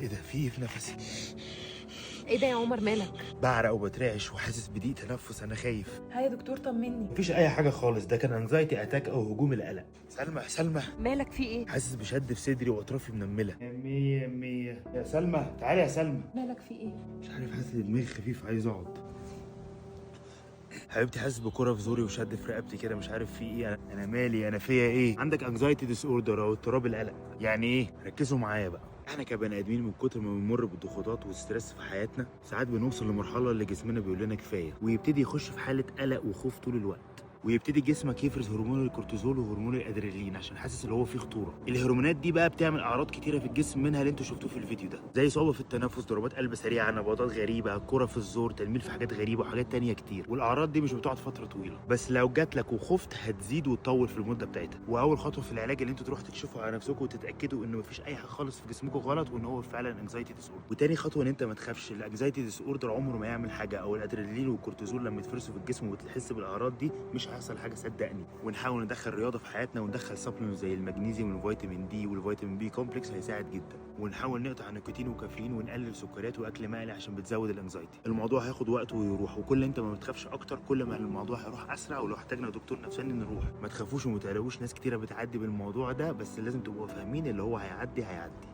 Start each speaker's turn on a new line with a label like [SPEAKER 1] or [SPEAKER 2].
[SPEAKER 1] ايه ده؟ في ايه في نفسي؟
[SPEAKER 2] ايه ده يا عمر مالك؟
[SPEAKER 1] بعرق وبترعش وحاسس بضيق تنفس، انا خايف.
[SPEAKER 2] ها يا دكتور طمني.
[SPEAKER 1] مفيش اي حاجه خالص، ده كان انزايتي اتاك او هجوم القلق. سلمى سلمى،
[SPEAKER 2] مالك في ايه؟
[SPEAKER 1] حاسس بشد في صدري واطرافي منمله. يا مية يا مية يا سلمى، تعالي يا سلمى.
[SPEAKER 2] مالك في ايه؟
[SPEAKER 1] مش عارف، حاسس ان دماغي خفيف، عايز اقعد. حبيبتي، حاسس بكرة في زوري وشد في رقبتي كده، مش عارف في ايه. انا مالي، انا فيا ايه؟ عندك انكزايتي ديس اوردر او اضطراب القلق. يعني ايه؟ ركزوا معايا بقى. احنا كبني ادمين من كتر ما بنمر بالضغوطات والستريس في حياتنا، ساعات بنوصل لمرحله اللي جسمنا بيقول لنا كفايه، ويبتدي يخش في حاله قلق وخوف طول الوقت. ويبتدي جسمك يفرز هرمون الكورتيزول وهرمون الادرينالين عشان حاسس ان هو فيه خطوره. الهرمونات دي بقى بتعمل اعراض كتيره في الجسم، منها اللي انتوا شفتوه في الفيديو ده، زي صعوبه في التنفس، ضربات قلب سريعه، نبضات غريبه، كرة في الزور، تنميل في حاجات غريبه وحاجات تانية كتير. والاعراض دي مش بتقعد فتره طويله، بس لو جات لك وخفت هتزيد وتطول في المده بتاعتها. واول خطوه في العلاج ان انتوا تروحوا تكشفوا على نفسكم وتتاكدوا ان مفيش اي حاجه خالص في جسمكم غلط، وان هو فعلا انكزايتي ديس اوردر. وتاني خطوه ان انت ما تخافش، الانكزايتي ديس اوردر عمره ما يعمل حاجه، او الادرينالين والكورتيزول لما يتفرسوا في الجسم وتحس بالاعراض دي مش هيحصل حاجه، صدقني. ونحاول ندخل رياضه في حياتنا، وندخل سبلمنت زي المغنيسيوم والفيتامين دي والفيتامين بي كومبلكس، هيساعد جدا. ونحاول نقطع نيكوتين وكافيين، ونقلل سكريات واكل مقلي عشان بتزود الانكزايتي. الموضوع هياخد وقت ويروح، وكل انت ما بتخافش اكتر كل ما الموضوع هيروح اسرع. ولو احتاجنا دكتور نفساني نروح. ما تخافوش وما تقلقوش، ناس كتيره بتعدي بالموضوع ده، بس لازم تبقوا فاهمين اللي هو هيعدي هيعدي.